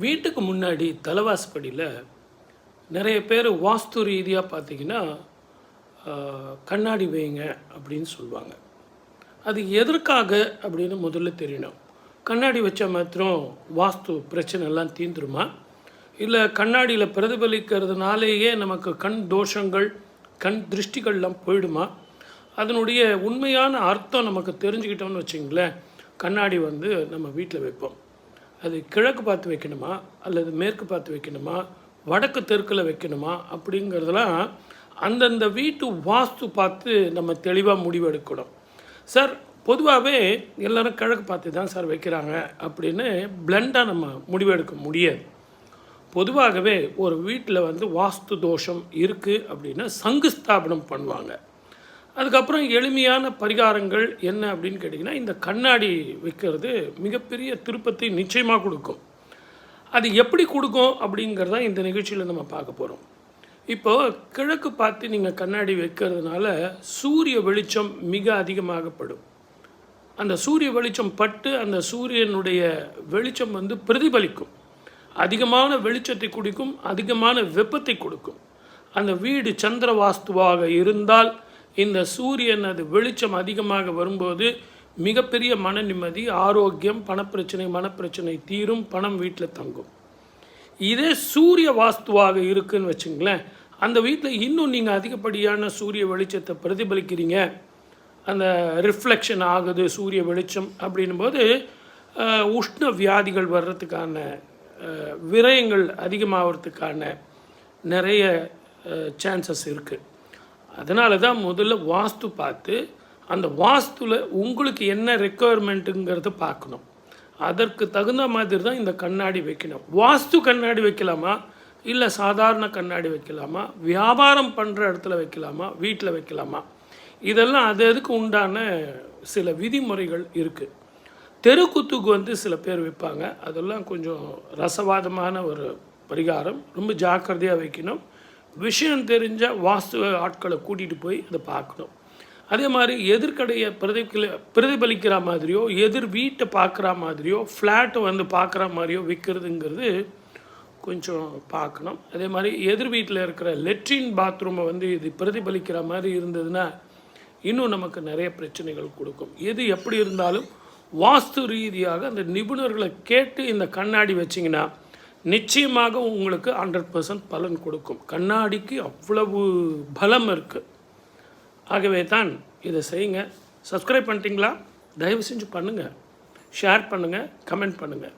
வீட்டுக்கு முன்னாடி தலைவாசப்படியில் நிறைய பேர் வாஸ்து ரீதியாக பார்த்தீங்கன்னா கண்ணாடி வைங்க அப்படின்னு சொல்லுவாங்க. அது எதற்காக அப்படின்னு முதல்ல தெரியணும். கண்ணாடி வச்சா மாத்திரம் வாஸ்து பிரச்சனைலாம் தீந்துருமா, இல்லை கண்ணாடியில் பிரதிபலிக்கிறதுனாலேயே நமக்கு கண் தோஷங்கள் கண் திருஷ்டிகள்லாம் போயிடுமா? அதனுடைய உண்மையான அர்த்தம் நமக்கு தெரிஞ்சுக்கிட்டோம்னு வச்சிங்களேன், கண்ணாடி நம்ம வீட்டில் வைப்போம். அது கிழக்கு பார்த்து வைக்கணுமா, அல்லது மேற்கு பார்த்து வைக்கணுமா, வடக்கு தெற்கில் வைக்கணுமா அப்படிங்கிறதெல்லாம் அந்தந்த வீட்டு வாஸ்து பார்த்து நம்ம தெளிவாக முடிவெடுக்கணும். சார் பொதுவாகவே எல்லோரும் கிழக்கு பார்த்து தான் சார் வைக்கிறாங்க அப்படின்னு பிளெண்டாக நம்ம முடிவெடுக்க முடியாது. பொதுவாகவே ஒரு வீட்டில் வாஸ்து தோஷம் இருக்குது அப்படின்னா சங்கு ஸ்தாபனம் பண்ணுவாங்க. அதுக்கப்புறம் எளிமையான பரிகாரங்கள் என்ன அப்படின்னு கேட்டிங்கன்னா, இந்த கண்ணாடி வைக்கிறது மிகப்பெரிய திருப்பத்தை நிச்சயமாக கொடுக்கும். அது எப்படி கொடுக்கும் அப்படிங்கிறதான் இந்த நிகழ்ச்சியில் நம்ம பார்க்க போகிறோம். இப்போது கிழக்கு பார்த்து நீங்கள் கண்ணாடி வைக்கிறதுனால சூரிய வெளிச்சம் மிக அதிகமாகப்படும். அந்த சூரிய வெளிச்சம் பட்டு அந்த சூரியனுடைய வெளிச்சம் பிரதிபலிக்கும். அதிகமான வெளிச்சத்தை கொடுக்கும், அதிகமான வெப்பத்தை கொடுக்கும். அந்த வீடு சந்திர வாஸ்துவாக இருந்தால் இந்த சூரியன் அது வெளிச்சம் அதிகமாக வரும்போது மிகப்பெரிய மன நிம்மதி, ஆரோக்கியம், பணப்பிரச்சனை மனப்பிரச்சனை தீரும், பணம் வீட்டில் தங்கும். இதே சூரிய வாஸ்துவாக இருக்குன்னு வச்சுங்களேன், அந்த வீட்டில் இன்னும் நீங்கள் அதிகப்படியான சூரிய வெளிச்சத்தை பிரதிபலிக்கிறீங்க, அந்த ரிஃப்ளெக்ஷன் ஆகுது சூரிய வெளிச்சம் அப்படின்போது உஷ்ண வியாதிகள் வர்றதுக்கான விரயங்கள் அதிகமாகிறதுக்கான நிறைய சான்சஸ் இருக்குது. அதனால தான் முதல்ல வாஸ்து பார்த்து அந்த வாஸ்துவில் உங்களுக்கு என்ன ரெக்குயர்மெண்ட்டுங்கிறத பார்க்கணும். அதற்கு தகுந்த மாதிரி தான் இந்த கண்ணாடி வைக்கணும். வாஸ்து கண்ணாடி வைக்கலாமா, இல்லை சாதாரண கண்ணாடி வைக்கலாமா, வியாபாரம் பண்ணுற இடத்துல வைக்கலாமா, வீட்டில் வைக்கலாமா, இதெல்லாம் அதுக்கு உண்டான சில விதிமுறைகள் இருக்குது. தெருக்குத்துக்கு சில பேர் வைப்பாங்க. அதெல்லாம் கொஞ்சம் ரசவாதமான ஒரு பரிகாரம். ரொம்ப ஜாக்கிரதையாக வைக்கணும். விஷயம் தெரிஞ்ச வாஸ்து ஆட்களை கூட்டிகிட்டு போய் அதை பார்க்கணும். அதே மாதிரி எதிர்கடையை பிரதிபலிக்கிற மாதிரியோ, எதிர் வீட்டை பார்க்குற மாதிரியோ, ஃப்ளாட்டை பார்க்குற மாதிரியோ விற்கிறதுங்கிறது கொஞ்சம் பார்க்கணும். அதே மாதிரி எதிர் வீட்டில் இருக்கிற லெட்ரின் பாத்ரூமை இது பிரதிபலிக்கிற மாதிரி இருந்ததுன்னா இன்னும் நமக்கு நிறைய பிரச்சனைகள் கொடுக்கும். எது எப்படி இருந்தாலும் வாஸ்து ரீதியாக அந்த நிபுணர்களை கேட்டு இந்த கண்ணாடி வச்சிங்கன்னா நிச்சயமாக உங்களுக்கு 100% பலன் கொடுக்கும். கண்ணாடிக்கு அவ்வளவு பலம் இருக்குது. ஆகவே தான் இதை செய்யுங்க. சப்ஸ்கிரைப் பண்ணிட்டீங்களா? தயவு செஞ்சு பண்ணுங்கள், ஷேர் பண்ணுங்கள், கமெண்ட் பண்ணுங்கள்.